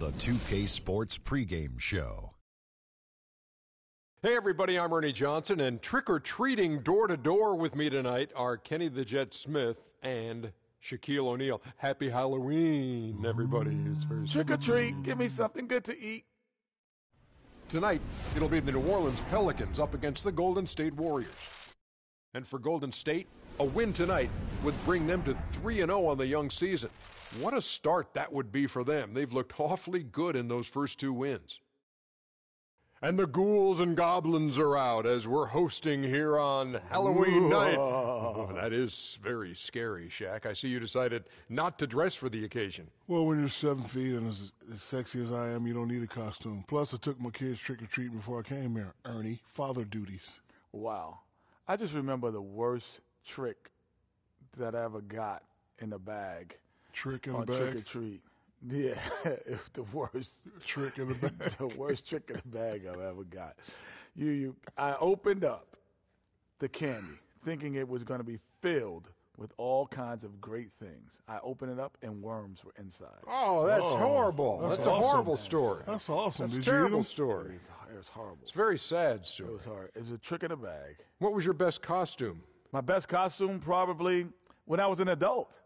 the 2K Sports pregame show. Hey everybody, I'm Ernie Johnson, and trick-or-treating door-to-door with me tonight are Kenny the Jet Smith and Shaquille O'Neal. Happy Halloween, everybody. It's very trick-or-treat, give me something good to eat. Tonight, it'll be the New Orleans Pelicans up against the Golden State Warriors. And for Golden State, a win tonight would bring them to 3-0 on the young season. What a start that would be for them. They've looked awfully good in those first two wins. And the ghouls and goblins are out as we're hosting here on Halloween night. Oh, that is very scary, Shaq. I see you decided not to dress for the occasion. Well, when you're 7 feet and as sexy as I am, you don't need a costume. Plus, I took my kids trick-or-treating before I came here. Ernie, father duties. Wow. I just remember the worst trick that I ever got in the bag. Trick in the bag? Trick-or-treat. Yeah, it was the worst trick in the bag. The worst trick in the bag I've ever got. I opened up the candy thinking it was going to be filled with all kinds of great things. I opened it up and worms were inside. Oh, that's horrible. That's awesome. A horrible story. That's awesome. That's a terrible story. It was horrible. It's a very sad story. It was hard. It was a trick in the bag. What was your best costume? My best costume probably when I was an adult.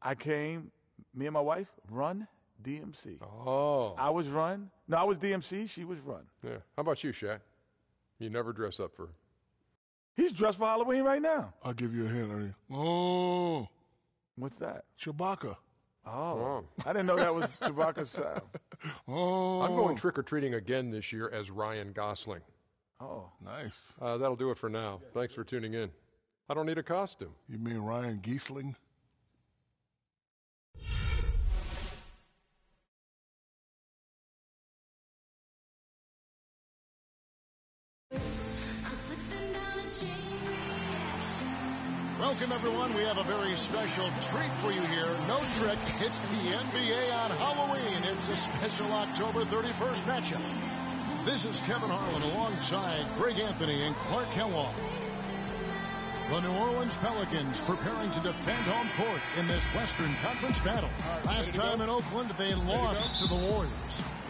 I came. Me and my wife, Run DMC. Oh. I was Run. No, I was DMC. She was Run. Yeah. How about you, Shaq? You never dress up for... He's dressed for Halloween right now. I'll give you a hint, Ernie. Oh. What's that? Chewbacca. Oh. I didn't know that was Chewbacca's style. Oh. I'm going trick-or-treating again this year as Ryan Gosling. Oh. Nice. That'll do it for now. Thanks for tuning in. I don't need a costume. You mean Ryan Giesling? Welcome, everyone. We have a very special treat for you here. No trick. It's the NBA on Halloween. It's a special October 31st matchup. This is Kevin Harlan alongside Greg Anthony and Clark Kellogg. The New Orleans Pelicans preparing to defend home court in this Western Conference battle. Last time in Oakland, they lost to the Warriors.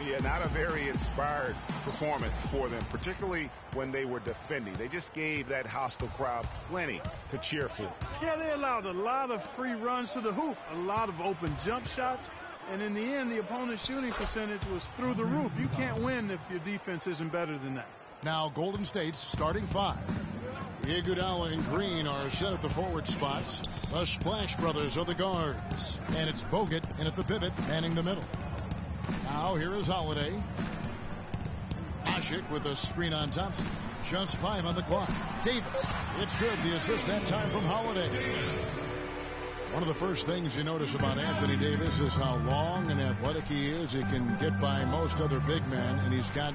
Yeah, not a very inspired performance for them, particularly when they were defending. They just gave that hostile crowd plenty to cheer for. Yeah, they allowed a lot of free runs to the hoop, a lot of open jump shots, and in the end, the opponent's shooting percentage was through the roof. You can't win if your defense isn't better than that. Now, Golden State's starting five. Iguodala and Green are set at the forward spots. The Splash Brothers are the guards. And it's Bogut in at the pivot, manning the middle. Now here is Holiday. Ashik with a screen on Thompson. Just 5 on the clock. Davis. It's good. The assist that time from Holiday. One of the first things you notice about Anthony Davis is how long and athletic he is. He can get by most other big men, and he's got,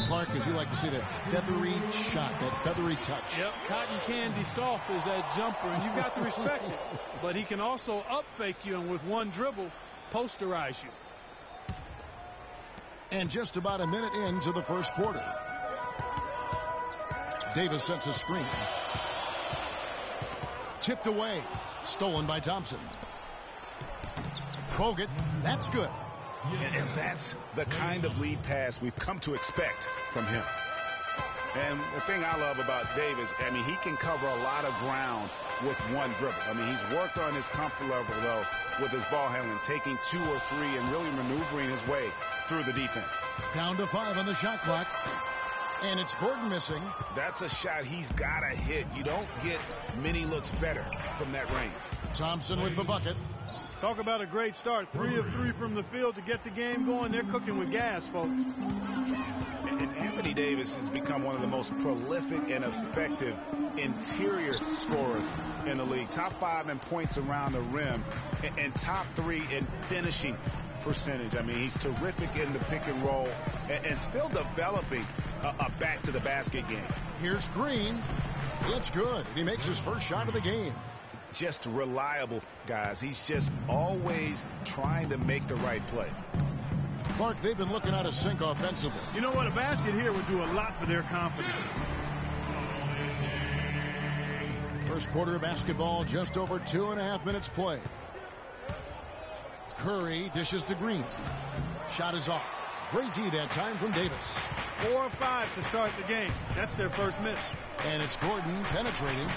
Clark, as you like to say, that feathery shot, that feathery touch. Yep, cotton candy soft is that jumper, and you've got to respect it. But he can also up fake you and with one dribble, posterize you. And just about a minute into the first quarter. Davis sets a screen. Tipped away. Stolen by Thompson. Bogut, that's good. And that's the kind of lead pass we've come to expect from him. And the thing I love about Davis, I mean, he can cover a lot of ground with one dribble. I mean, he's worked on his comfort level, though, with his ball handling, taking 2 or 3 and really maneuvering his way through the defense. Down to 5 on the shot clock. And it's Gordon missing. That's a shot he's got to hit. You don't get many looks better from that range. Thompson with the bucket. Talk about a great start. 3 of 3 from the field to get the game going. They're cooking with gas, folks. And Anthony Davis has become one of the most prolific and effective interior scorers in the league. Top 5 in points around the rim and top 3 in finishing percentage. I mean, he's terrific in the pick and roll and still developing a back to the basket game. Here's Green. It's good. He makes his first shot of the game. Just reliable, guys. He's just always trying to make the right play. Clark, they've been looking out of sync offensively. You know what? A basket here would do a lot for their confidence. First quarter of basketball, just over 2.5 minutes play. Curry dishes to Green. Shot is off. Great D that time from Davis. 4 or 5 to start the game. That's their first miss. And it's Gordon penetrating.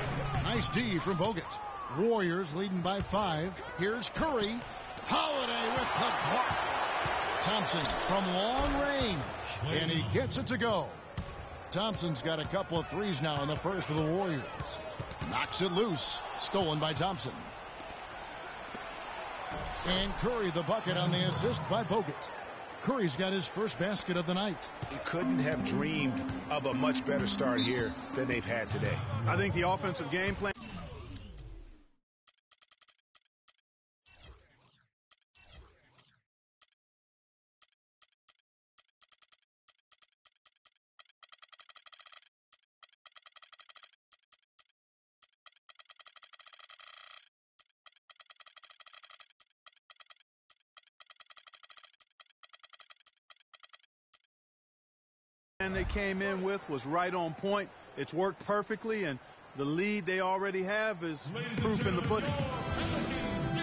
Nice D from Bogut. Warriors leading by 5. Here's Curry. Holiday with the block. Thompson from long range. And he gets it to go. Thompson's got a couple of threes now in the first for the Warriors. Knocks it loose. Stolen by Thompson. And Curry the bucket on the assist by Bogut. Curry's got his first basket of the night. He couldn't have dreamed of a much better start here than they've had today. I think the offensive game plan. And they came in with was right on point. It's worked perfectly, and the lead they already have is proof in the pudding.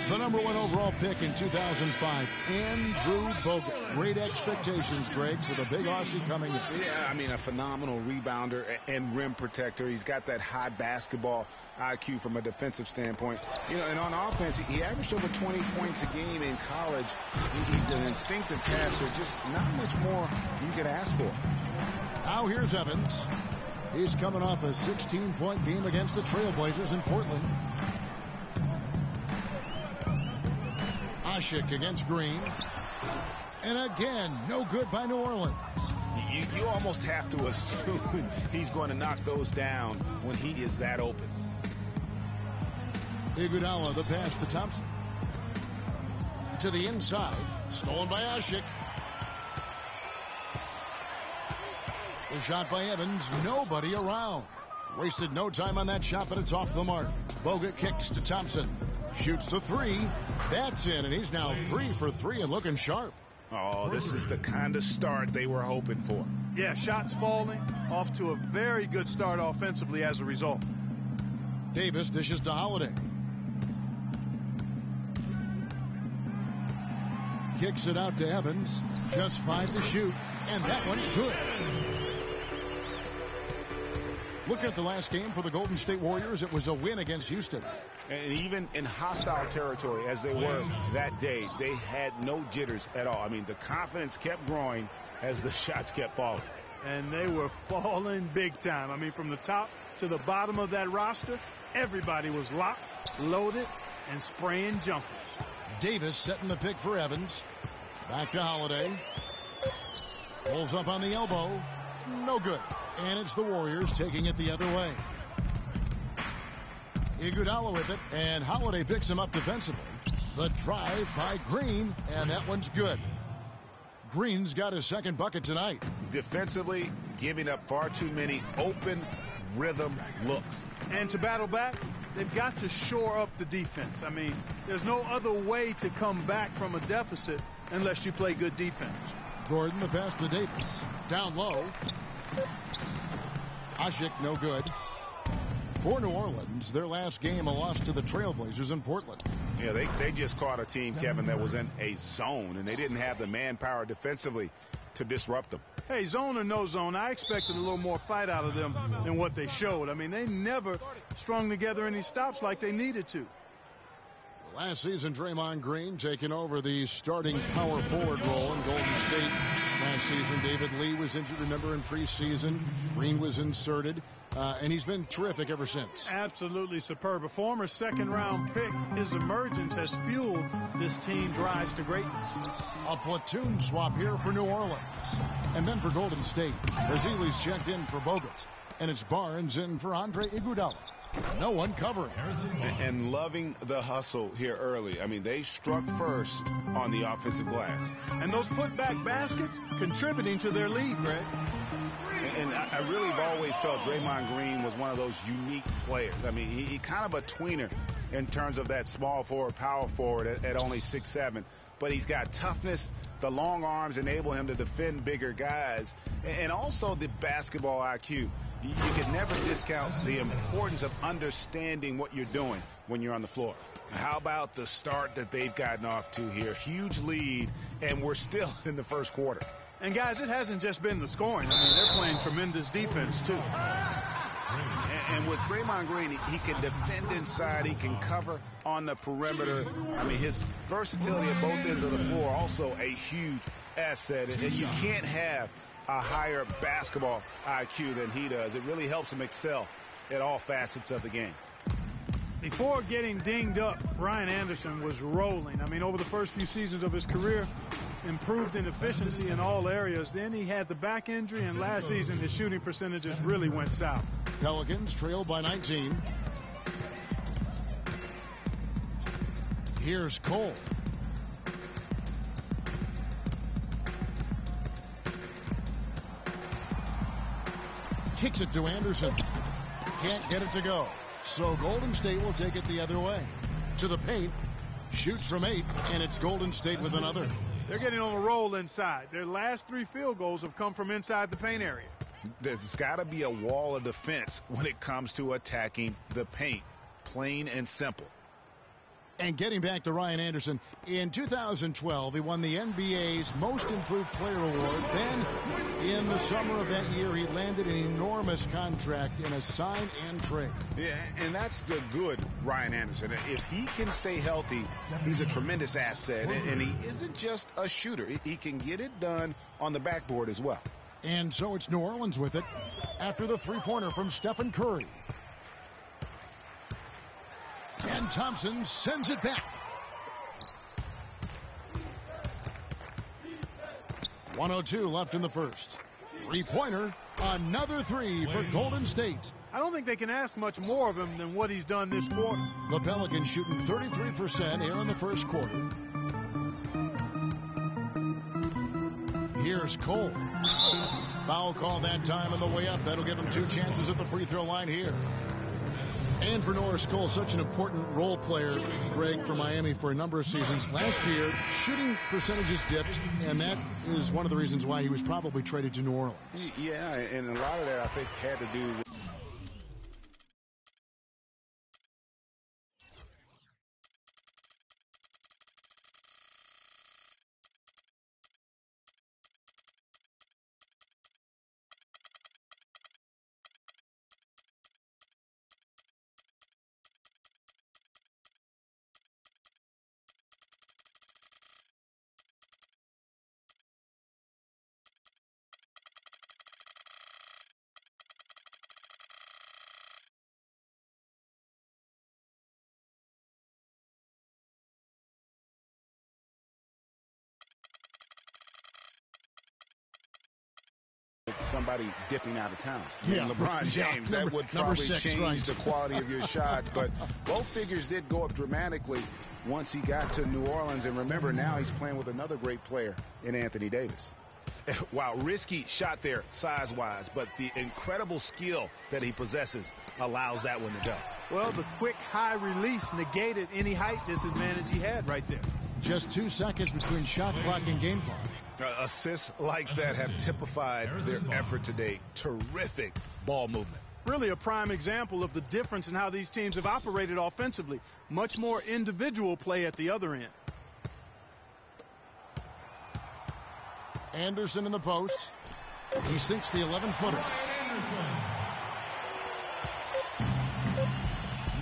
The number 1 overall pick in 2005, Andrew Bogut. Great expectations, Greg, for the big Aussie coming in. Yeah, I mean, a phenomenal rebounder and rim protector. He's got that high basketball IQ from a defensive standpoint. You know, and on offense, he averaged over 20 points a game in college. He's an instinctive passer, just not much more you could ask for. Now here's Evans. He's coming off a 16-point game against the Trailblazers in Portland. Ashik against Green. And again, no good by New Orleans. You almost have to assume he's going to knock those down when he is that open. Iguodala, the pass to Thompson. To the inside. Stolen by Ashik. The shot by Evans. Nobody around. Wasted no time on that shot, but it's off the mark. Bogut kicks to Thompson. Shoots the 3. That's in, and he's now 3 for 3 and looking sharp. Oh, this is the kind of start they were hoping for. Yeah, shots falling. Off to a very good start offensively as a result. Davis dishes to Holiday. Kicks it out to Evans. Just 5 to shoot, and that one's good. Look at the last game for the Golden State Warriors. It was a win against Houston. And even in hostile territory, as they were that day, they had no jitters at all. I mean, the confidence kept growing as the shots kept falling. And they were falling big time. I mean, from the top to the bottom of that roster, everybody was locked, loaded, and spraying jumpers. Davis setting the pick for Evans. Back to Holiday. Pulls up on the elbow. No good. And it's the Warriors taking it the other way. Iguodala with it, and Holiday picks him up defensively. The drive by Green, and that one's good. Green's got his second bucket tonight. Defensively, giving up far too many open rhythm looks. And to battle back, they've got to shore up the defense. I mean, there's no other way to come back from a deficit unless you play good defense. Gordon, the pass to Davis. Down low. Ashik, no good. For New Orleans, their last game, a loss to the Trailblazers in Portland. Yeah, they just caught a team, Kevin, that was in a zone, and they didn't have the manpower defensively to disrupt them. Hey, zone or no zone, I expected a little more fight out of them than what they showed. I mean, they never strung together any stops like they needed to. Last season, Draymond Green taking over the starting power forward role in Golden State. Last season, David Lee was injured, remember, in preseason. Green was inserted, and he's been terrific ever since. Absolutely superb. A former second-round pick, his emergence has fueled this team's rise to greatness. A platoon swap here for New Orleans. And then for Golden State, Ezeli's checked in for Bogut, and it's Barnes in for Andre Iguodala. No one covering. And loving the hustle here early. I mean, they struck first on the offensive glass. And those putback baskets contributing to their lead, Greg. And I really have always felt Draymond Green was one of those unique players. I mean, he kind of a tweener in terms of that small forward, power forward at only 6'7". But he's got toughness. The long arms enable him to defend bigger guys. And also the basketball IQ. You can never discount the importance of understanding what you're doing when you're on the floor. How about the start that they've gotten off to here? Huge lead, and we're still in the first quarter. And, guys, it hasn't just been the scoring. I mean, they're playing tremendous defense, too. And with Draymond Green, he can defend inside. He can cover on the perimeter. I mean, his versatility at both ends of the floor also a huge asset. And you can't have a higher basketball IQ than he does. It really helps him excel at all facets of the game. Before getting dinged up, Ryan Anderson was rolling. I mean, over the first few seasons of his career, improved in efficiency in all areas. Then he had the back injury, and last season his shooting percentages really went south. Pelicans trail by 19. Here's Cole. Kicks it to Anderson. Can't get it to go. So Golden State will take it the other way. To the paint. Shoots from 8, and it's Golden State with another. They're getting on a roll inside. Their last 3 field goals have come from inside the paint area. There's got to be a wall of defense when it comes to attacking the paint. Plain and simple. And getting back to Ryan Anderson, in 2012, he won the NBA's Most Improved Player Award. Then, in the summer of that year, he landed an enormous contract in a sign and trade. Yeah, and that's the good Ryan Anderson. If he can stay healthy, he's a tremendous asset. And he isn't just a shooter. He can get it done on the backboard as well. And so it's New Orleans with it after the three-pointer from Stephen Curry. And Thompson sends it back. 1:02 left in the first. Three-pointer, another 3 for Golden State. I don't think they can ask much more of him than what he's done this quarter. The Pelicans shooting 33% here in the first quarter. Here's Cole. Foul call that time on the way up. That'll give him 2 chances at the free throw line here. And for Norris Cole, such an important role player, Greg, for Miami for a number of seasons. Last year, shooting percentages dipped, and that is one of the reasons why he was probably traded to New Orleans. Yeah, and a lot of that, I think, had to do with somebody dipping out of town. Yeah. LeBron James, that would probably change the quality of your shots. But both figures did go up dramatically once he got to New Orleans. And remember, now he's playing with another great player in Anthony Davis. Wow, risky shot there size-wise, but the incredible skill that he possesses allows that one to go. Well, the quick high release negated any height disadvantage he had right there. Just 2 seconds between shot clock and game clock. Assists like that have typified their effort today. Terrific ball movement. Really a prime example of the difference in how these teams have operated offensively. Much more individual play at the other end. Anderson in the post. He sinks the 11-footer.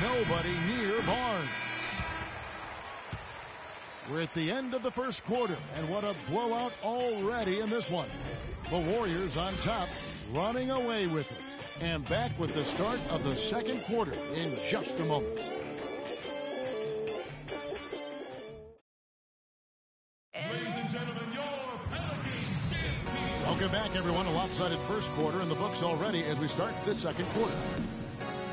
Nobody near Barnes. We're at the end of the first quarter, and what a blowout already in this one. The Warriors on top, running away with it. And back with the start of the second quarter in just a moment. Welcome back, everyone. A lopsided first quarter in the books already as we start this second quarter.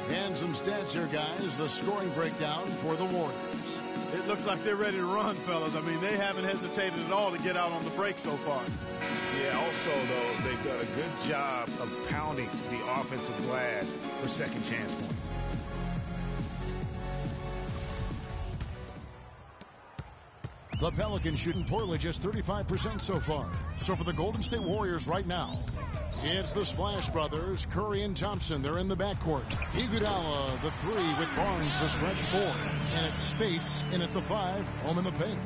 And some stats here, guys. The scoring breakdown for the Warriors. It looks like they're ready to run, fellas. I mean, they haven't hesitated at all to get out on the break so far. Yeah, also, though, they've done a good job of pounding the offensive glass for second chance points. The Pelicans shooting poorly, just 35% so far. So for the Golden State Warriors right now, It's the Splash Brothers, Curry and Thompson. They're in the backcourt. Iguodala, the 3 with Barnes, the stretch 4. And it's Spates in at the 5, home in the paint.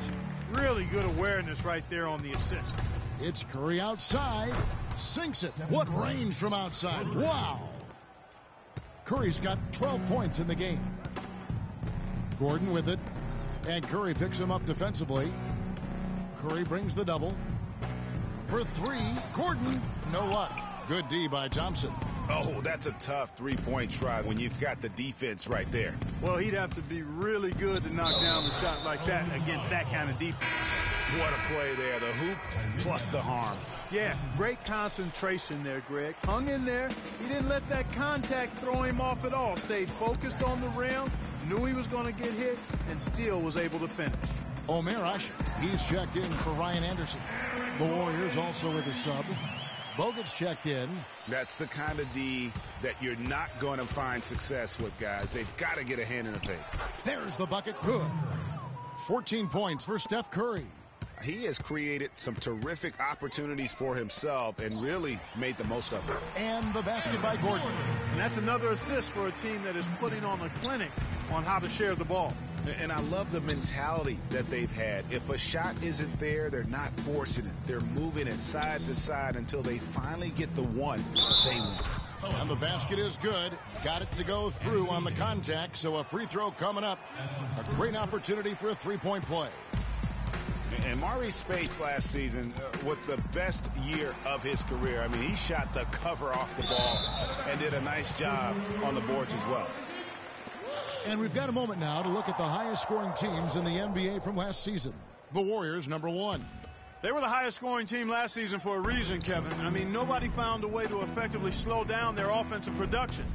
Really good awareness right there on the assist. It's Curry outside. Sinks it. What range from outside. Wow. Curry's got 12 points in the game. Gordon with it. And Curry picks him up defensively. Curry brings the double. For 3, Gordon, no luck. Good D by Thompson. Oh, that's a tough three-point try when you've got the defense right there. Well, he'd have to be really good to knock down a shot like that against that kind of defense. What a play there. The hoop plus the harm. Yeah, great concentration there, Greg. Hung in there. He didn't let that contact throw him off at all. Stayed focused on the rim, knew he was going to get hit, and still was able to finish. Omer Asher, he's checked in for Ryan Anderson. The Warriors also with a sub. Bogut's checked in. That's the kind of D that you're not going to find success with, guys. They've got to get a hand in the face. There's the bucket. Good. 14 points for Steph Curry. He has created some terrific opportunities for himself and really made the most of it. And the basket by Gordon. And that's another assist for a team that is putting on a clinic on how to share the ball. And I love the mentality that they've had. If a shot isn't there, they're not forcing it. They're moving it side to side until they finally get the one they want. And the basket is good. Got it to go through on the contact, so a free throw coming up. A great opportunity for a three-point play. And Maurice Spates last season with the best year of his career. I mean, he shot the cover off the ball and did a nice job on the boards as well. And we've got a moment now to look at the highest scoring teams in the NBA from last season. The Warriors, number 1. They were the highest scoring team last season for a reason, Kevin. I mean, nobody found a way to effectively slow down their offensive production.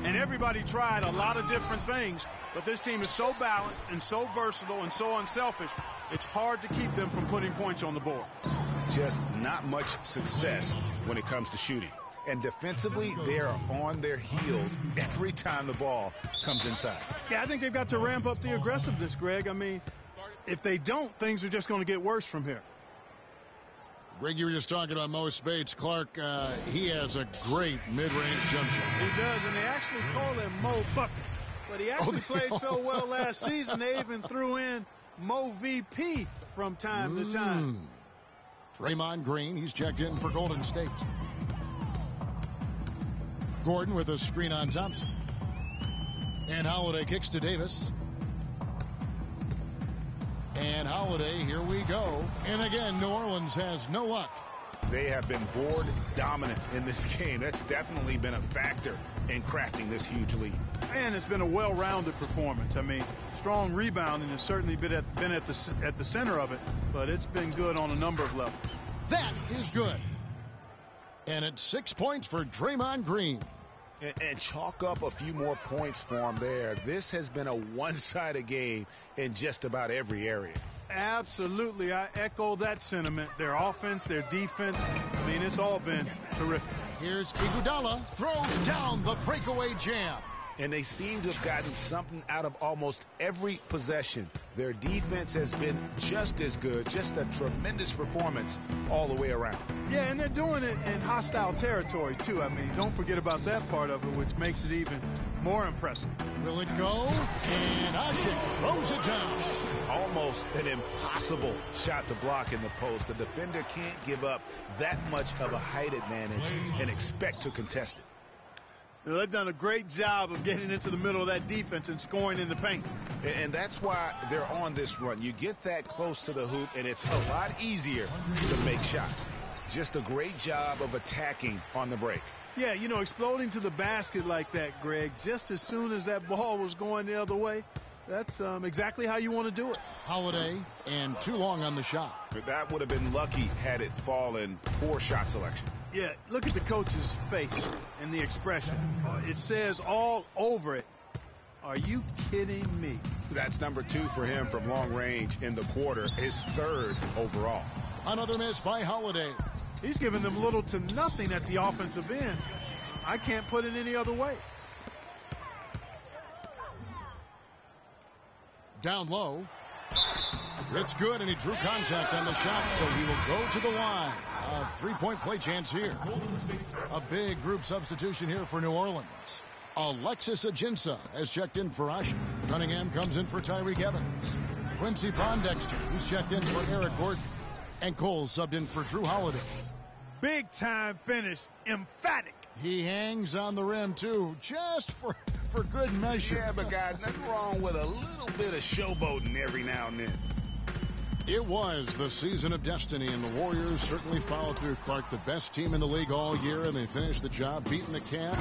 And everybody tried a lot of different things, but this team is so balanced and so versatile and so unselfish, it's hard to keep them from putting points on the board. Just not much success when it comes to shooting. And defensively, they are on their heels every time the ball comes inside. Yeah, I think they've got to ramp up the aggressiveness, Greg. I mean, if they don't, things are just going to get worse from here. Greg, you were just talking about Mo Spates. Clark, he has a great mid-range jump shot. He does, and they actually call him Mo Buckets. But he actually played so well last season, they even threw in Mo VP from time to time. Draymond Green, he's checked in for Golden State. Gordon with a screen on Thompson. And Holiday kicks to Davis. And Holiday, here we go. And again, New Orleans has no luck. They have been board dominant in this game. That's definitely been a factor in crafting this huge lead. And it's been a well-rounded performance. I mean, strong rebounding has certainly been at the center of it, but it's been good on a number of levels. That is good. And it's 6 points for Draymond Green. And chalk up a few more points for him there. This has been a one-sided game in just about every area. Absolutely. I echo that sentiment. Their offense, their defense, I mean, it's all been terrific. Here's Iguodala, throws down the breakaway jam. And they seem to have gotten something out of almost every possession. Their defense has been just as good, just a tremendous performance all the way around. Yeah, and they're doing it in hostile territory, too. I mean, don't forget about that part of it, which makes it even more impressive. Will it go? And Asher throws it down. Almost an impossible shot to block in the post. The defender can't give up that much of a height advantage and expect to contest it. They've done a great job of getting into the middle of that defense and scoring in the paint. And that's why they're on this run. You get that close to the hoop, and it's a lot easier to make shots. Just a great job of attacking on the break. Yeah, you know, exploding to the basket like that, Greg, just as soon as that ball was going the other way, that's exactly how you want to do it. Holiday, and too long on the shot. But that would have been lucky had it fallen. Poor shot selection. Yeah, look at the coach's face and the expression. It says all over it, are you kidding me? That's number 2 for him from long range in the quarter, his 3rd overall. Another miss by Holiday. He's given them little to nothing at the offensive end. I can't put it any other way. Down low. It's good, and he drew contact on the shot, so he will go to the line. A three-point play chance here. A big group substitution here for New Orleans. Alexis Ajinça has checked in for Asha. Cunningham comes in for Tyreek Evans. Quincy Pondexter, he's checked in for Eric Gordon. And Cole subbed in for Drew Holiday. Big time finish, emphatic. He hangs on the rim too, just for good measure. Yeah, but guys, nothing wrong with a little bit of showboating every now and then. It was the season of destiny, and the Warriors certainly followed through. Clark, the best team in the league all year, and they finished the job beating the Cavs.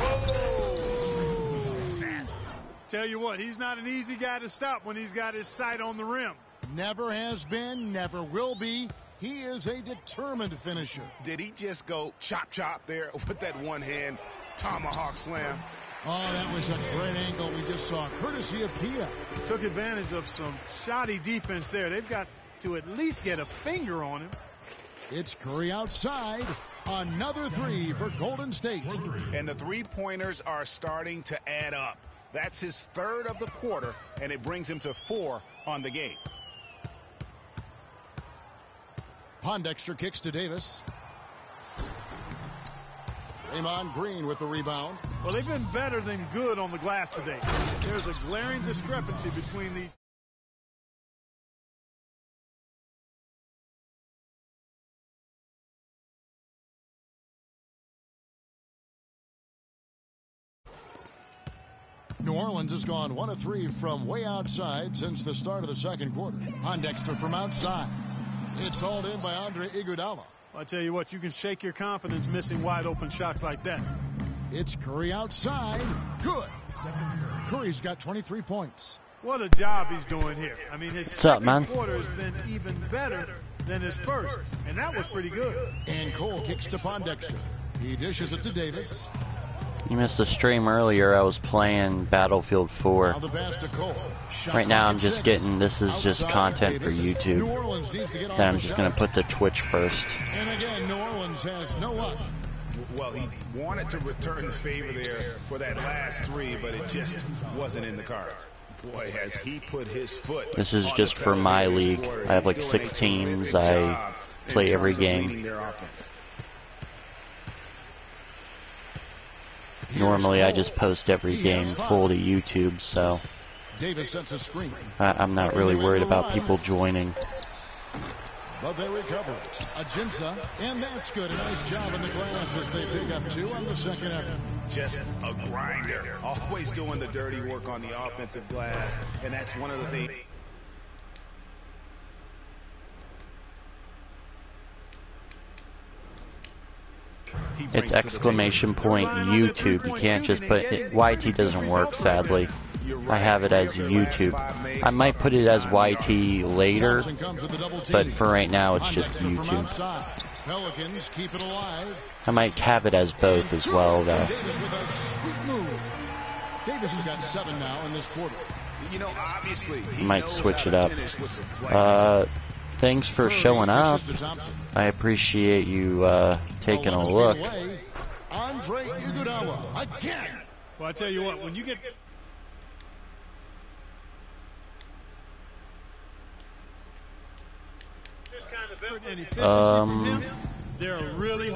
Tell you what, he's not an easy guy to stop when he's got his sight on the rim. Never has been, never will be. He is a determined finisher. Did he just go chop there with that one hand tomahawk slam? Oh, that was a great angle we just saw, courtesy of Kia. Took advantage of some shoddy defense there. They've got to at least get a finger on him. It's Curry outside. Another three for Golden State. And the three-pointers are starting to add up. That's his third of the quarter, and it brings him to 4 on the game. Pondexter kicks to Davis. Draymond Green with the rebound. Well, they've been better than good on the glass today. There's a glaring discrepancy between these. New Orleans has gone 1 of 3 from way outside since the start of the second quarter. Pondexter from outside. It's hauled in by Andre Iguodala. I tell you what, you can shake your confidence missing wide open shots like that. It's Curry outside. Good. Curry's got 23 points. What a job he's doing here. I mean, his second quarter has been even better than his first, and that was pretty good. And Cole kicks to Pondexter. He dishes it to Davis. You missed the stream earlier. I was playing Battlefield 4. Now the pass to Cole. Right now I'm just getting, this is just content for YouTube. Then I'm just going to put the Twitch first. And again, New Orleans has no luck. Well, he wanted to return the favor there for that last three, but it just wasn't in the cards. Boy, has he put his foot. This is just for my league. I have like 6 teams. I play every game. Normally I just post every game full to YouTube, so I'm not really worried about people joining. But they recover it. Ajinça, and that's good. A nice job in the glass as they pick up 2 on the second effort. Just a grinder. Always doing the dirty work on the offensive glass, and that's one of the things. It's exclamation point YouTube. You can't just put it. YT doesn't work, sadly. I have it as YouTube. I might put it as YT later, but for right now it's just YouTube. I might have it as both as well, though. Davis has got 7 now in this quarter. You know, obviously, I might switch it up. Thanks for showing up. I appreciate you taking a look. Andre Iguodala again. Well, I tell you what, when you get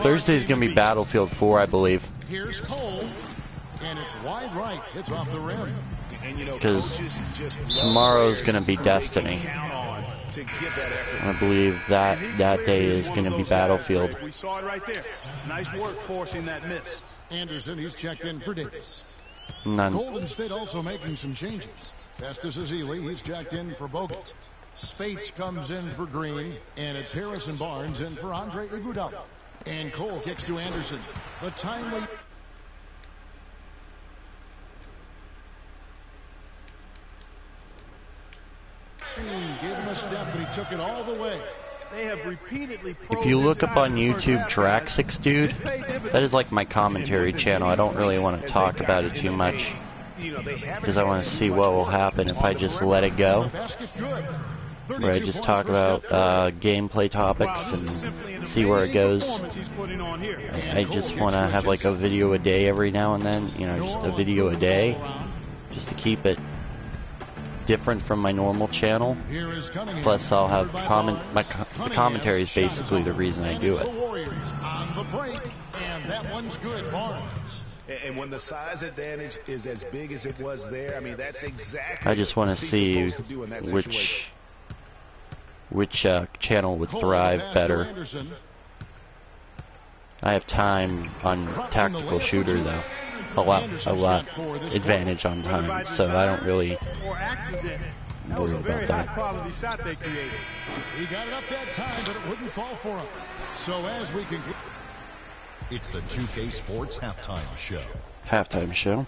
Thursday's gonna be Battlefield 4, I believe. Here's Cole, and it's wide right. It's off the rim. Because tomorrow's gonna be Destiny. I believe that day is going to be Battlefield. We saw it right there. Nice work forcing that miss. Anderson, he's checked in for Davis. None. Golden State also making some changes. Festus Ezeli, he's checked in for Bogut. Spates comes in for Green, and it's Harrison Barnes in for Andre Iguodala. And Cole kicks to Anderson. The timely. Gave him a step, but he took it all the way. They have repeatedly. If you look up on YouTube Track 6 Dude, that is like my commentary channel. I don't really want to talk about it too much because I want to see what will happen if I just let it go. Where I just talk about gameplay topics and see where it goes. I just want to have like a video a day every now and then, you know, just a video a day, just to keep it different from my normal channel. Plus, I'll have the commentary is basically the reason I do it. On the break, and that one's good, Barnes. And when the size advantage is as big as it was there, I mean, that's exactly. I just want to see which channel would thrive better. I have time on tactical shooter though, a lot advantage on time, so I don't really worry about that. He got it up that time, but it wouldn't fall for him. So as we conclude, it's the 2K Sports Halftime Show. Halftime show.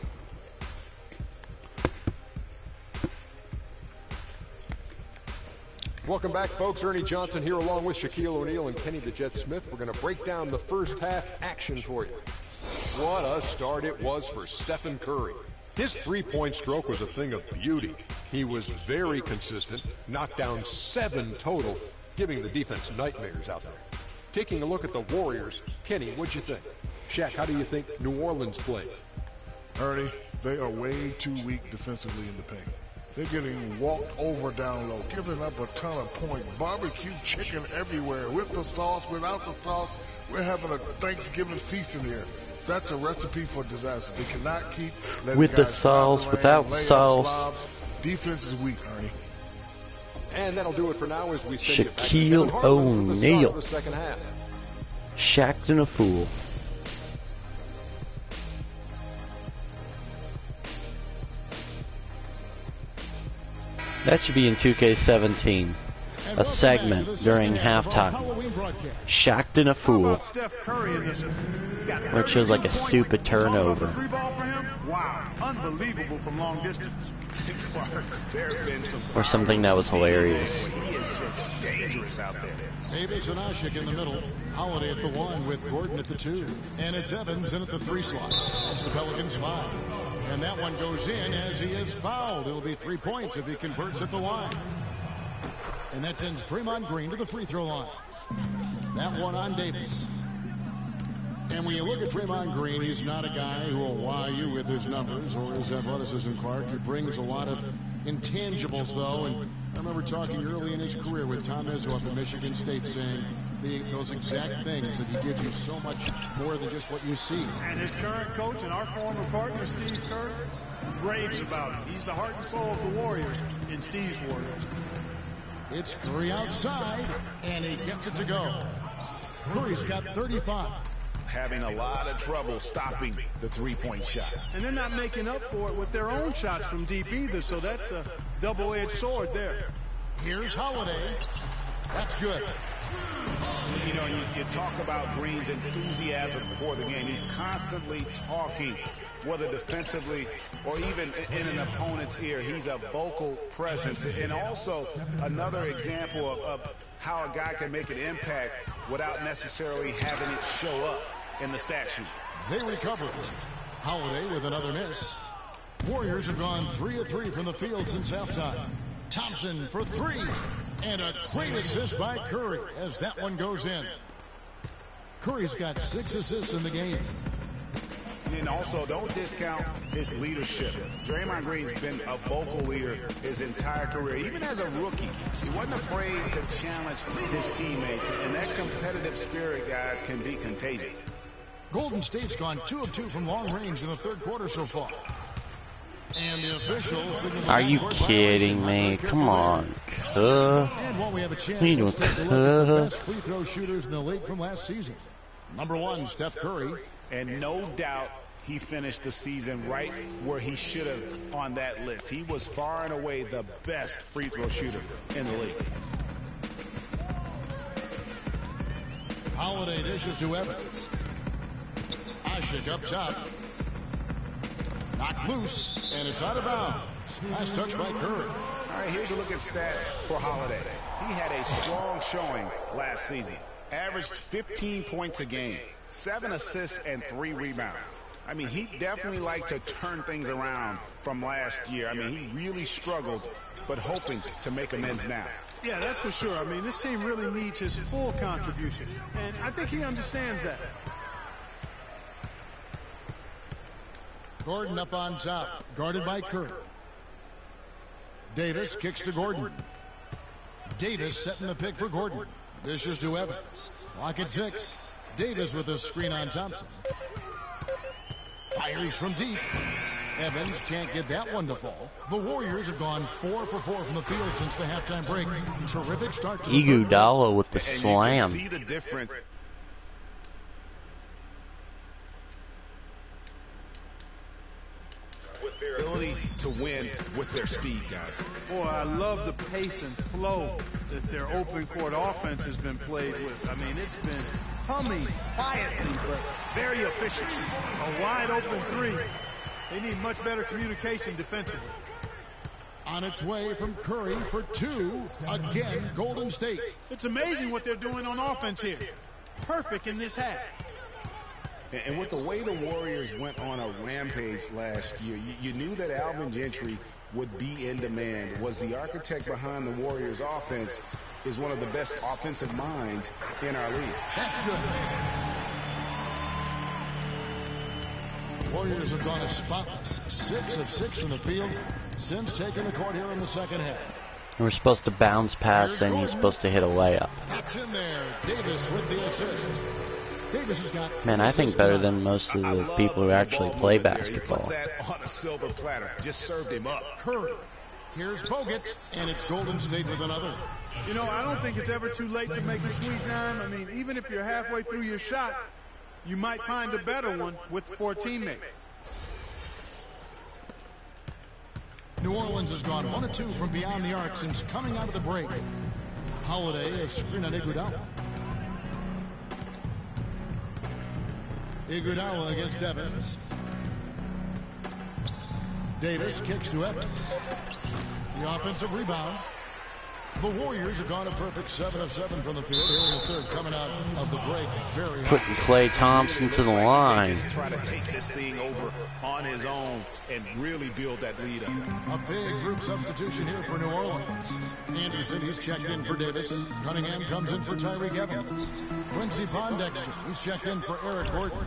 Welcome back, folks. Ernie Johnson here along with Shaquille O'Neal and Kenny the Jet Smith. We're going to break down the first half action for you. What a start it was for Stephen Curry. His three-point stroke was a thing of beauty. He was very consistent, knocked down 7 total, giving the defense nightmares out there. Taking a look at the Warriors, Kenny, what'd you think? Shaq, how do you think New Orleans played? Ernie, they are way too weak defensively in the paint. They're getting walked over down low, giving up a ton of points. Barbecue chicken everywhere, with the sauce, without the sauce. We're having a Thanksgiving feast in here. That's a recipe for disaster. They cannot keep letting with the guys sauce, without sauce. Defense is weak, Ernie. And that'll do it for now as we send it back to Shaquille Kevin Harlan for the start of O'Neal. the second half. Shaq'd and a fool. That should be in 2K17. A segment during halftime. Shaq'd and a fool. Where it shows like a stupid turnover. Wow, unbelievable from long distance. Or something that was hilarious. He is just dangerous out there. Davis and Ashik in the middle. Holiday at the 1 with Gordon at the 2. And it's Evans in at the 3 slot. That's the Pelicans 5. And that one goes in as he is fouled. It'll be 3 points if he converts at the line. And that sends Draymond Green to the free throw line. That one on Davis. And when you look at Draymond Green, he's not a guy who will wow you with his numbers or his athleticism, Clark. He brings a lot of intangibles, though. And I remember talking early in his career with Tom Izzo up in Michigan State saying those exact things, that he gives you so much more than just what you see. And his current coach and our former partner, Steve Kerr, raves about him. He's the heart and soul of the Warriors in Steve's Warriors. It's Curry outside, and he gets it to go. Curry's got 35. Having a lot of trouble stopping the three-point shot. And they're not making up for it with their own shots from deep either, so that's a double-edged sword there. Here's Holiday. That's good. You know, you talk about Green's enthusiasm before the game. He's constantly talking, whether defensively or even in an opponent's ear. He's a vocal presence. And also another example of how a guy can make an impact without necessarily having it show up in the stat sheet. They recover it. Holiday with another miss. Warriors have gone 3 of 3 from the field since halftime. Thompson for 3. And a great assist by Curry as that one goes in. Curry's got 6 assists in the game. And also, don't discount his leadership. Draymond Green's been a vocal leader his entire career. Even as a rookie, he wasn't afraid to challenge his teammates. And that competitive spirit, guys, can be contagious. Golden State's gone 2 of 2 from long range in the third quarter so far. And the officials... Are you kidding me? Come on. And while we have a chance, let's take a look at the best free throw shooters in the league from last season. Number 1, Steph Curry. And no doubt he finished the season right where he should have on that list. He was far and away the best free throw shooter in the league. Holiday dishes to Evans. Ashik up top. Knocked loose, and it's out of bounds. Nice touch by Curry. All right, here's a look at stats for Holiday. He had a strong showing last season. Averaged 15 points a game, 7 assists, and 3 rebounds. I mean, he definitely liked to turn things around from last year. I mean, he really struggled, but hoping to make amends now. Yeah, that's for sure. I mean, this team really needs his full contribution, and I think he understands that. Gordon up on top, guarded by Curry. Davis kicks to Gordon. Davis setting the pick for Gordon. Dishes to Evans. Clock at 6. Davis with a screen on Thompson. Fires from deep. Evans can't get that one to fall. The Warriors have gone 4 for 4 from the field since the halftime break. Terrific start to Iguodala with the slam. You can see the difference. Ability to win with their speed, guys. Boy, I love the pace and flow that their open court offense has been played with. I mean, it's been humming quietly, but very efficient. A wide open three. They need much better communication defensively. On its way from Curry for 2. Again, Golden State. It's amazing what they're doing on offense here. Perfect in this half. And with the way the Warriors went on a rampage last year, you knew that Alvin Gentry would be in demand. Was the architect behind the Warriors' offense, is one of the best offensive minds in our league. That's good. Warriors have gone as spotless. 6 of 6 from the field since taking the court here in the second half. We're supposed to bounce pass, then you're supposed to hit a layup. That's in there. Davis with the assist. Davis has got Man, I think better than most of the people who actually play basketball. That on a silver platter. Just served him up. Curry. Here's Bogut, and it's Golden State with another. You know, I don't think it's ever too late to make a sweet dime. I mean, even if you're halfway through your shot, you might find a better one for a teammate. New Orleans has gone 1 of 2 from beyond the arc since coming out of the break. Holiday has screen on Iguodala. Iguodala against Evans. Davis kicks to Evans. The offensive rebound. The Warriors have gone a perfect 7 of 7 from the field here in the third, coming out of the break very high. Putting Klay Thompson to the line. Just try to take this thing over on his own and really build that lead up. A big group substitution here for New Orleans. Anderson, he's checked in for Davis. Cunningham comes in for Tyreek Evans. Quincy Pondexter, he's checked in for Eric Gordon.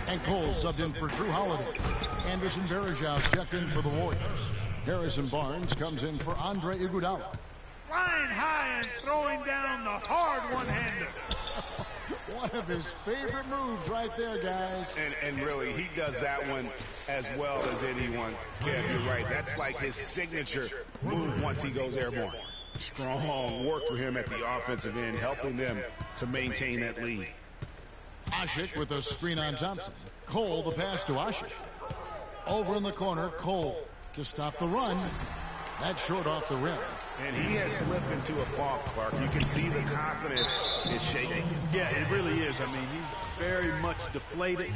And Cole subbed in for Drew Holiday. Anderson Varejao checked in for the Warriors. Harrison Barnes comes in for Andre Iguodala. Flying high and throwing down the hard one-hander. One of his favorite moves right there, guys. And really, he does that one as well as anyone. Kev, you're right. That's like his signature move once he goes airborne. Strong work for him at the offensive end, helping them to maintain that lead. Ashik with a screen on Thompson. Cole, the pass to Ashik. Over in the corner, Cole to stop the run. That's short off the rim. And he has slipped into a funk, Clark. You can see the confidence is shaking. Yeah, it really is. I mean, he's very much deflated.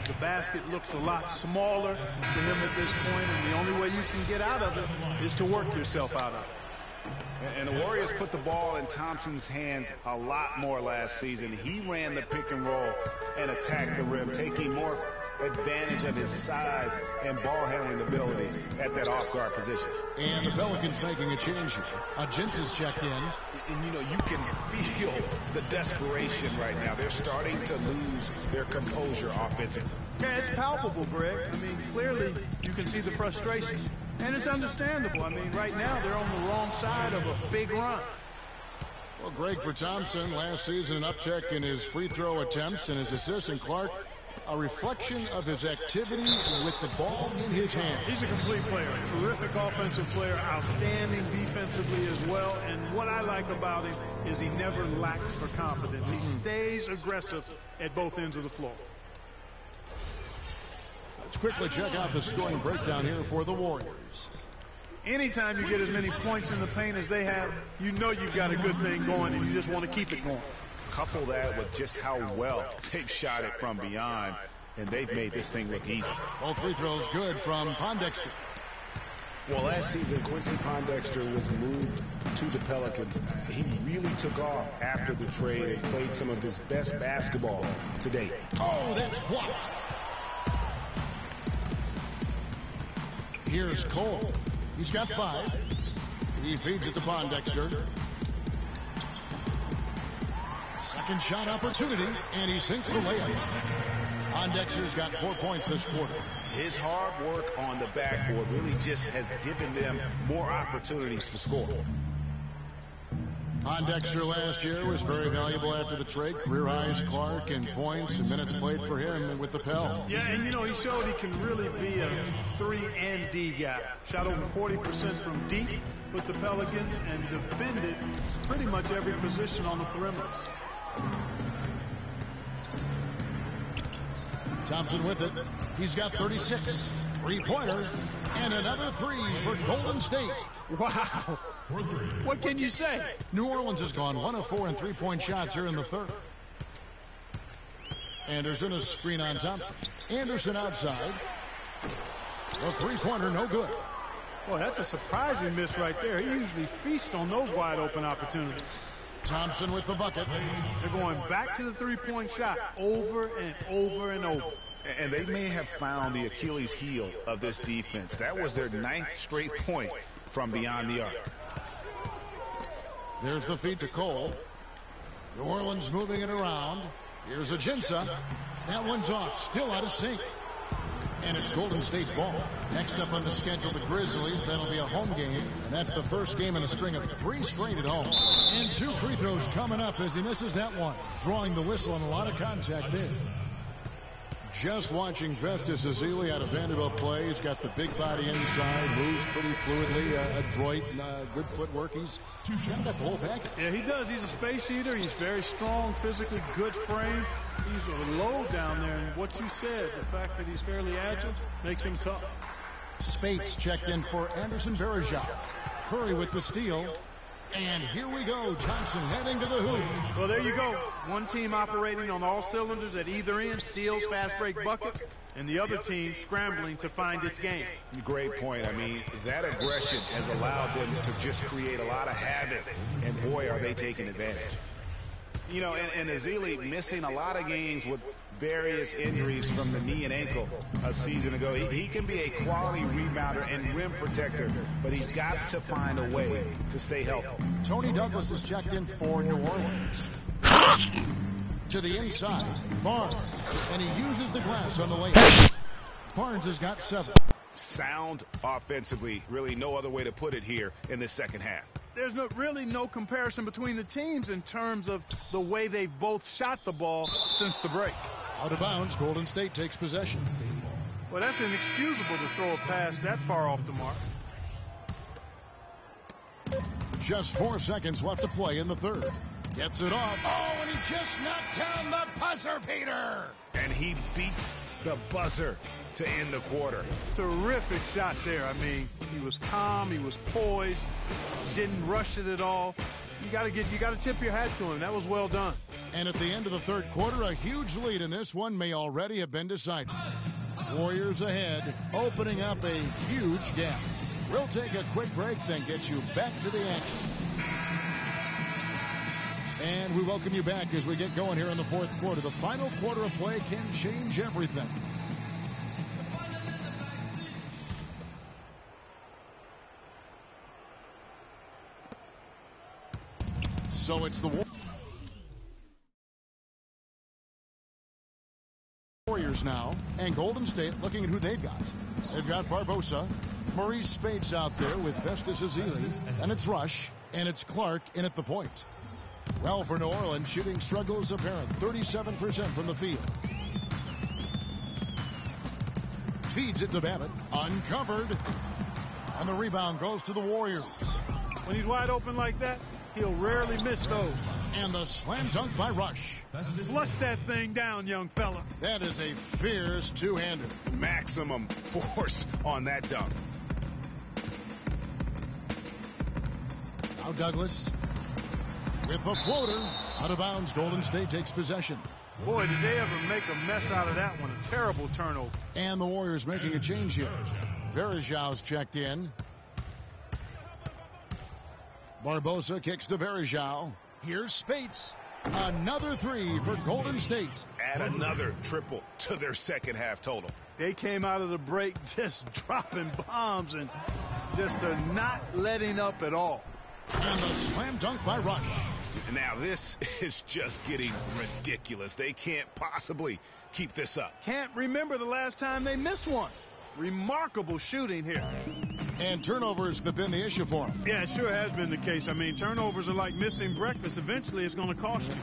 The basket looks a lot smaller to him at this point, and the only way you can get out of it is to work yourself out of it. And the Warriors put the ball in Thompson's hands a lot more last season. He ran the pick and roll and attacked the rim, taking more advantage of his size and ball handling ability at that off-guard position. And the Pelicans making a change here. Gents is checked in. And, you know, you can feel the desperation right now. They're starting to lose their composure offensively. Yeah, it's palpable, Greg. I mean, clearly you can see the frustration. And it's understandable. I mean, right now they're on the wrong side of a big run. Well, Greg, for Thompson, last season an uptick in his free throw attempts and his assists, and Clark, a reflection of his activity with the ball in his hand. He's a complete player, terrific offensive player, outstanding defensively as well. And what I like about him is he never lacks for confidence. He stays aggressive at both ends of the floor. Let's quickly check out the scoring breakdown here for the Warriors. Anytime you get as many points in the paint as they have, you know you've got a good thing going and you just want to keep it going. Couple that with just how well they've shot it from beyond, and they've made this thing look easy. Both free throws good from Pondexter. Well, last season, Quincy Pondexter was moved to the Pelicans. He really took off after the trade and played some of his best basketball to date. Oh, that's blocked. Here's Cole. He's got 5. He feeds it to Pondexter. Second shot opportunity, and he sinks the layup. Pondexter's got 4 points this quarter. His hard work on the backboard really just has given them more opportunities to score. Pondexter last year was very valuable after the trade. Career highs, Clark, and points and minutes played for him with the Pels. Yeah, and you know, he showed he can really be a 3 and D guy. Shot over 40% from deep with the Pelicans and defended pretty much every position on the perimeter. Thompson with it. He's got 36. Three-pointer. And another three for Golden State. Wow. What can you say? New Orleans has gone 1 of 4 in three-point shots here in the third. Anderson, a screen on Thompson. Anderson outside. A three-pointer, no good. Boy, that's a surprising miss right there. He usually feasts on those wide-open opportunities. Thompson with the bucket. They're going back to the three-point shot over and over and over. And they may have found the Achilles heel of this defense. That was their 9th straight point from beyond the arc. There's the feed to Cole. New Orleans moving it around. Here's Ajinça. That one's off. Still out of sync. And it's Golden State's ball. Next up on the schedule, the Grizzlies. That'll be a home game. And that's the first game in a string of 3 straight at home. And 2 free throws coming up as he misses that one. Drawing the whistle and a lot of contact there. Just watching Festus Ezeli out of Vanderbilt play. He's got the big body inside, moves pretty fluidly, adroit, good footwork. He's got the whole package. Yeah, he does. He's a space eater. He's very strong, physically good frame. He's a low down there. And what you said, the fact that he's fairly agile, makes him tough. Spates checked in for Anderson Varejao. Curry with the steal. And here we go. Thompson heading to the hoop. Well, there you go. One team operating on all cylinders at either end, steals, fast break buckets, and the other team scrambling to find its game. Great point. I mean, that aggression has allowed them to just create a lot of havoc, and boy, are they taking advantage. You know, and Ezeli missing a lot of games with various injuries from the knee and ankle a season ago. He can be a quality rebounder and rim protector, but he's got to find a way to stay healthy. Tony Douglas is checked in for New Orleans. To the inside, Barnes, and he uses the glass on the layup. Barnes has got 7. Sound offensively, really no other way to put it here in the second half. There's really no comparison between the teams in terms of the way they've both shot the ball since the break. Out of bounds, Golden State takes possession. Well, that's inexcusable to throw a pass that far off the mark. Just 4 seconds left to play in the third. Gets it off. Oh, and he just knocked down the buzzer beater. And he beats the buzzer to end the quarter. Terrific shot there. I mean, he was calm, he was poised, didn't rush it at all. You got to tip your hat to him. That was well done. And at the end of the third quarter, a huge lead in this one may already have been decided. Warriors ahead, opening up a huge gap. We'll take a quick break, then get you back to the action. And we welcome you back as we get going here in the fourth quarter. The final quarter of play can change everything. So it's the Warriors now, and Golden State looking at who they've got. They've got Barbosa, Maurice Spates out there with Festus Ezeli, and it's Rush, and it's Clark in at the point. Well, for New Orleans, shooting struggles apparent, 37% from the field. Feeds it to Babbitt, uncovered, and the rebound goes to the Warriors. When he's wide open like that, he'll rarely miss those. And the slam dunk by Rush. Flush that thing down, young fella. That is a fierce two-hander. Maximum force on that dunk. Now Douglas with the floater. Out of bounds, Golden State takes possession. Boy, did they ever make a mess out of that one. A terrible turnover. And the Warriors making a change here. Varejao's checked in. Barbosa kicks to Varejao. Here's Spates. Another three for Golden State. Add another triple to their second half total. They came out of the break just dropping bombs and just not letting up at all. And the slam dunk by Rush. Now this is just getting ridiculous. They can't possibly keep this up. Can't remember the last time they missed one. Remarkable shooting here. And turnovers have been the issue for him. Yeah, it sure has been the case. I mean, turnovers are like missing breakfast. Eventually, it's going to cost you.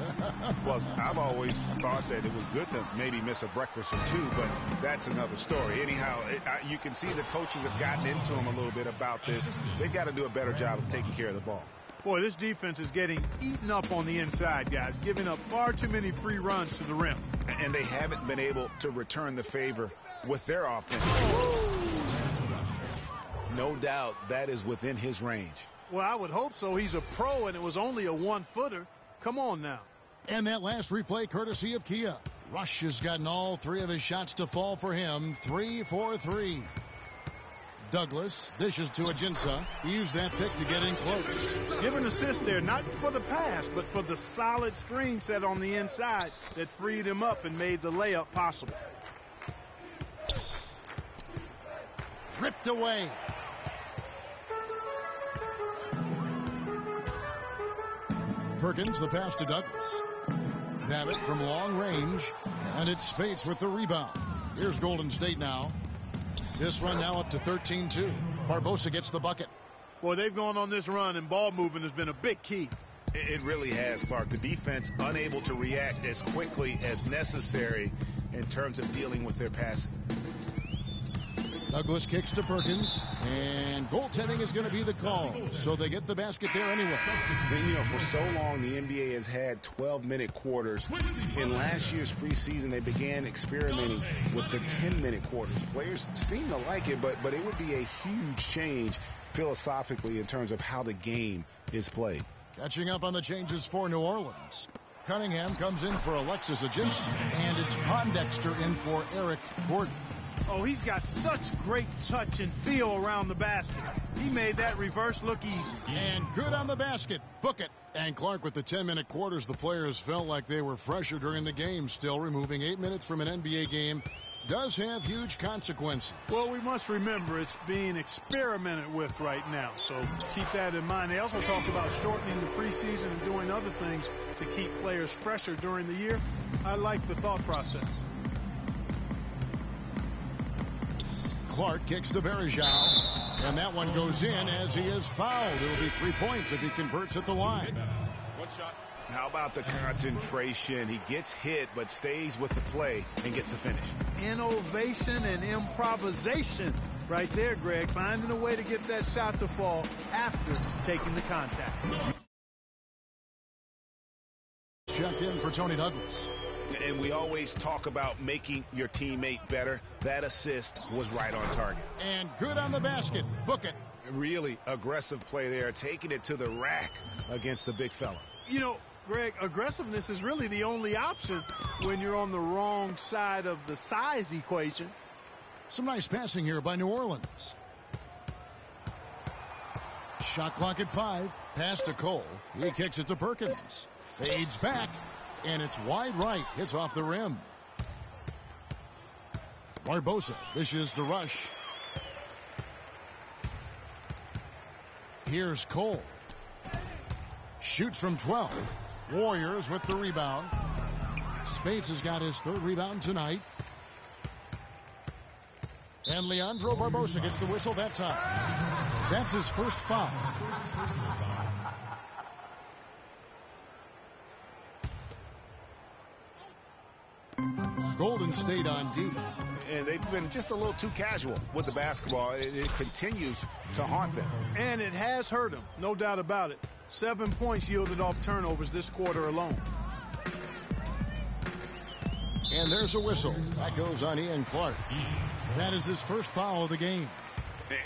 Well, I've always thought that it was good to maybe miss a breakfast or two, but that's another story. Anyhow, you can see the coaches have gotten into him a little bit about this. They've got to do a better job of taking care of the ball. Boy, this defense is getting eaten up on the inside, guys, giving up far too many free runs to the rim. And they haven't been able to return the favor with their offense. No doubt that is within his range. Well, I would hope so. He's a pro, and it was only a one-footer. Come on now. And that last replay courtesy of Kia. Rush has gotten all 3 of his shots to fall for him. 3 for 3. Douglas dishes to Ajinça. He used that pick to get in close. Give an assist there, not for the pass, but for the solid screen set on the inside that freed him up and made the layup possible. Ripped away. Perkins, the pass to Douglas. Babbitt from long range, and it's Spates with the rebound. Here's Golden State now. This run now up to 13-2. Barbosa gets the bucket. Boy, they've gone on this run, and ball movement has been a big key. It really has, Clark. The defense unable to react as quickly as necessary in terms of dealing with their passing. Douglas kicks to Perkins, and goaltending is going to be the call. So they get the basket there anyway. You know, for so long, the NBA has had 12-minute quarters. In last year's preseason, they began experimenting with the 10-minute quarters. Players seem to like it, but it would be a huge change philosophically in terms of how the game is played. Catching up on the changes for New Orleans. Cunningham comes in for Alexis Ajinça, and it's Pondexter in for Eric Gordon. Oh, he's got such great touch and feel around the basket. He made that reverse look easy. And good on the basket. Book it. And Clark, with the 10-minute quarters, the players felt like they were fresher during the game. Still, removing 8 minutes from an NBA game does have huge consequences. Well, we must remember it's being experimented with right now, so keep that in mind. They also talked about shortening the preseason and doing other things to keep players fresher during the year. I like the thought process. Clark kicks to Bergeau, and that one goes in as he is fouled. It'll be 3 points if he converts at the line. One shot. How about the concentration? He gets hit, but stays with the play and gets the finish. Innovation and improvisation right there, Greg. Finding a way to get that shot to fall after taking the contact. Checked in for Tony Douglas. And we always talk about making your teammate better. That assist was right on target. And good on the basket. Book it. Really aggressive play there, taking it to the rack against the big fella. You know, Greg, aggressiveness is really the only option when you're on the wrong side of the size equation. Some nice passing here by New Orleans. Shot clock at 5. Pass to Cole. He kicks it to Perkins. Fades back. And it's wide right. Hits off the rim. Barbosa dishes to Rush. Here's Cole. Shoots from 12. Warriors with the rebound. Spates has got his 3rd rebound tonight. And Leandro Barbosa gets the whistle that time. That's his first foul. Golden State on D. And they've been just a little too casual with the basketball. It continues to haunt them. And it has hurt them, no doubt about it. 7 points yielded off turnovers this quarter alone. And there's a whistle. That goes on Ian Clark. That is his first foul of the game.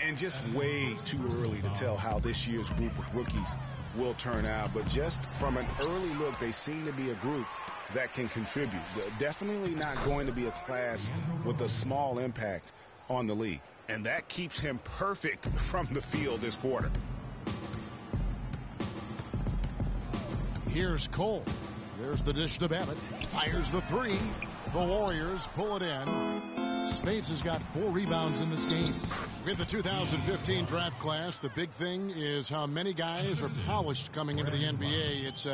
And just way too early to tell how this year's group of rookies will turn out. But just from an early look, they seem to be a group that can contribute. Definitely not going to be a class with a small impact on the league. And that keeps him perfect from the field this quarter. Here's Cole. There's the dish to Babbitt. Fires the 3. The Warriors pull it in. Spates has got 4 rebounds in this game. With the 2015 draft class, the big thing is how many guys are polished coming into the NBA. It's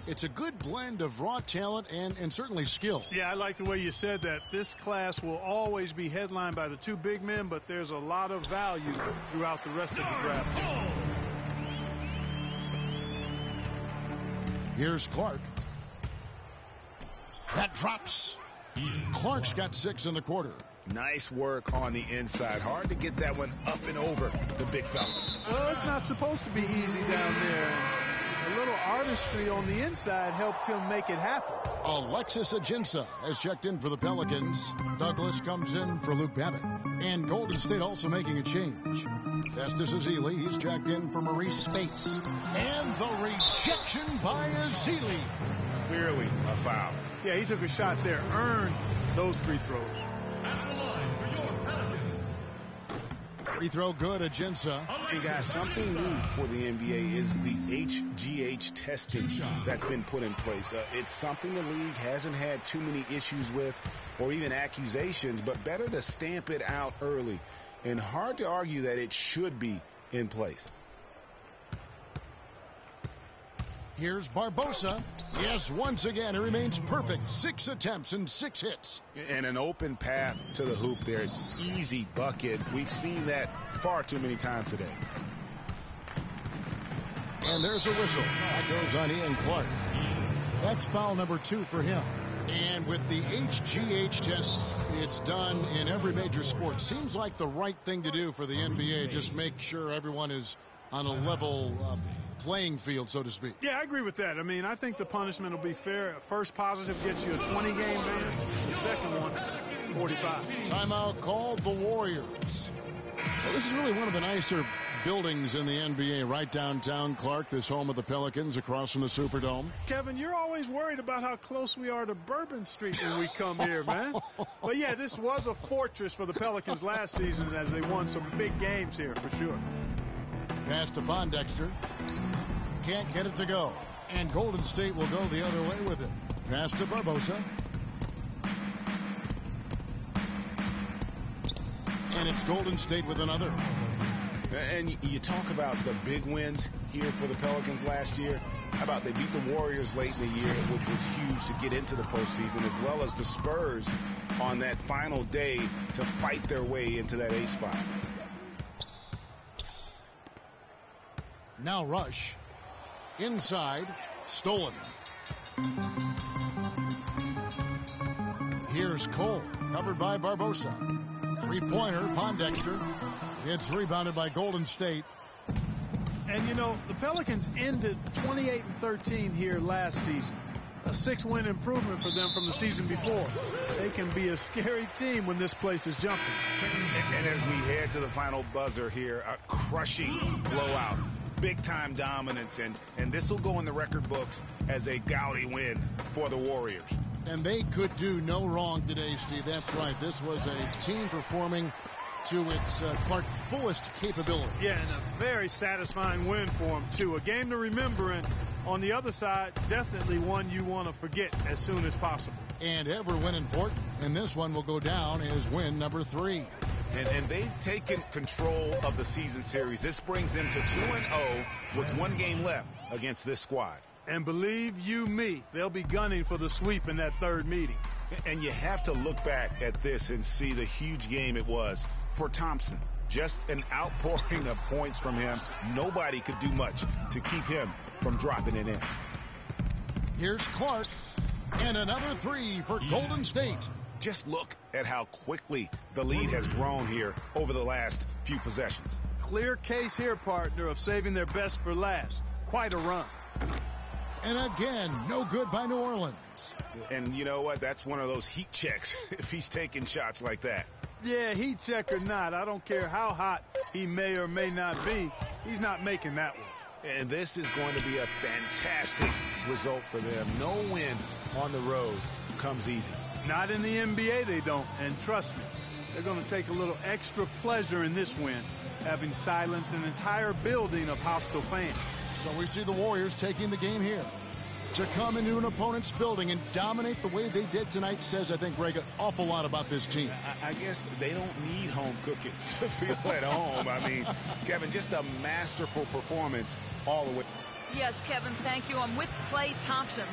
It's a good blend of raw talent and certainly skill. Yeah, I like the way you said that. This class will always be headlined by the two big men, but there's a lot of value throughout the rest of the draft. Here's Clark. That drops. Clark's got 6 in the quarter. Nice work on the inside. Hard to get that one up and over the big fella. Well, it's not supposed to be easy down there. A little artistry on the inside helped him make it happen. Alexis Ajinça has checked in for the Pelicans. Douglas comes in for Luke Babbitt. And Golden State also making a change. Festus Ezeli, he's checked in for Maurice Spates. And the rejection by Ezeli. Clearly a foul. Yeah, he took a shot there, earned those free throws. Free throw good, Ajinça. Hey guys, something new for the NBA is the HGH testing that's been put in place. It's something the league hasn't had too many issues with or even accusations, but better to stamp it out early. And hard to argue that it should be in place. Here's Barbosa. Yes, once again, he remains perfect. 6 attempts and 6 hits. And an open path to the hoop there. Easy bucket. We've seen that far too many times today. And there's a whistle. That goes on Ian Clark. That's foul number 2 for him. And with the HGH test, it's done in every major sport. Seems like the right thing to do for the NBA. Just make sure everyone is on a level playing field, so to speak. Yeah, I agree with that. I mean, I think the punishment will be fair. First positive gets you a 20-game ban. The second one, 45. Timeout called the Warriors. Well, this is really one of the nicer buildings in the NBA, right downtown Clark, this home of the Pelicans across from the Superdome. Kevin, you're always worried about how close we are to Bourbon Street when we come here, man. But yeah, this was a fortress for the Pelicans last season as they won some big games here for sure. Pass to Pondexter. Can't get it to go. And Golden State will go the other way with it. Pass to Barbosa. And it's Golden State with another. And you talk about the big wins here for the Pelicans last year. How about they beat the Warriors late in the year, which was huge to get into the postseason, as well as the Spurs on that final day to fight their way into that ace spot. Now Rush. Inside. Stolen. Here's Cole. Covered by Barbosa. Three-pointer. Pondexter. It's rebounded by Golden State. And, you know, the Pelicans ended 28-13 here last season. A 6-win improvement for them from the season before. They can be a scary team when this place is jumping. And as we head to the final buzzer here, a crushing blowout. Big-time dominance, and this will go in the record books as a gaudy win for the Warriors. And they could do no wrong today, Steve. That's right. This was a team performing to its Clark fullest capability. Yeah, and a very satisfying win for them, too. A game to remember, and on the other side, definitely one you want to forget as soon as possible. And every win important, and this one will go down as win number 3. And they've taken control of the season series. This brings them to 2-0 with 1 game left against this squad. And believe you me, they'll be gunning for the sweep in that third meeting. And you have to look back at this and see the huge game it was for Thompson. Just an outpouring of points from him. Nobody could do much to keep him from dropping it in. Here's Clark. And another 3 for Golden State. Just look at how quickly the lead has grown here over the last few possessions. Clear case here, partner, of saving their best for last. Quite a run. And again, no good by New Orleans. And you know what? That's one of those heat checks if he's taking shots like that. Yeah, heat check or not, I don't care how hot he may or may not be, he's not making that one. And this is going to be a fantastic result for them. No win on the road comes easy. Not in the NBA, they don't. And trust me, they're going to take a little extra pleasure in this win, having silenced an entire building of hostile fans. So we see the Warriors taking the game here. To come into an opponent's building and dominate the way they did tonight says, I think, Greg, an awful lot about this team. I guess they don't need home cooking to feel at home. I mean, Kevin, just a masterful performance all the way. Yes, Kevin, thank you. I'm with Klay Thompson.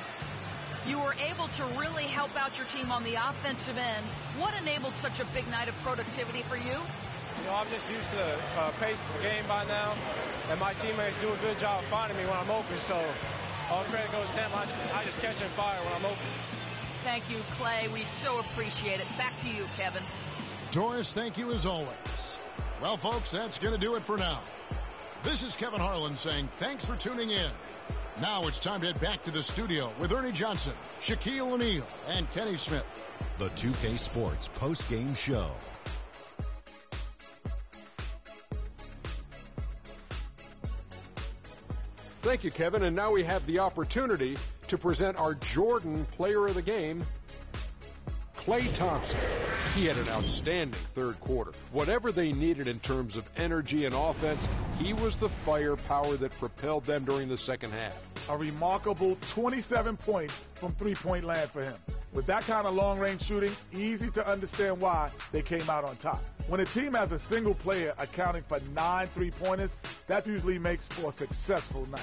You were able to really help out your team on the offensive end. What enabled such a big night of productivity for you? You know, I'm just used to the pace of the game by now, and my teammates do a good job finding me when I'm open, so all credit goes to them. I just catch and fire when I'm open. Thank you, Klay. We so appreciate it. Back to you, Kevin. Doris, thank you as always. Well, folks, that's going to do it for now. This is Kevin Harlan saying thanks for tuning in. Now it's time to head back to the studio with Ernie Johnson, Shaquille O'Neal, and Kenny Smith. The 2K Sports post-game show. Thank you, Kevin. And now we have the opportunity to present our Jordan Player of the Game, Klay Thompson. He had an outstanding third quarter. Whatever they needed in terms of energy and offense, he was the firepower that propelled them during the second half. A remarkable 27 points from three-point land for him. With that kind of long-range shooting, easy to understand why they came out on top. When a team has a single player accounting for 9 three-pointers, that usually makes for a successful night.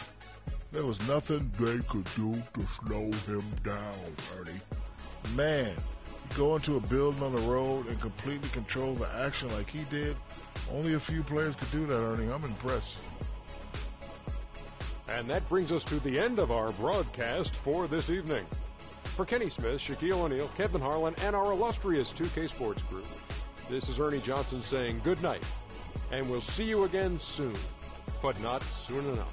There was nothing they could do to slow him down, Ernie. Man, you go into a building on the road and completely control the action like he did. Only a few players could do that, Ernie. I'm impressed. And that brings us to the end of our broadcast for this evening. For Kenny Smith, Shaquille O'Neal, Kevin Harlan, and our illustrious 2K Sports crew, this is Ernie Johnson saying good night, and we'll see you again soon, but not soon enough.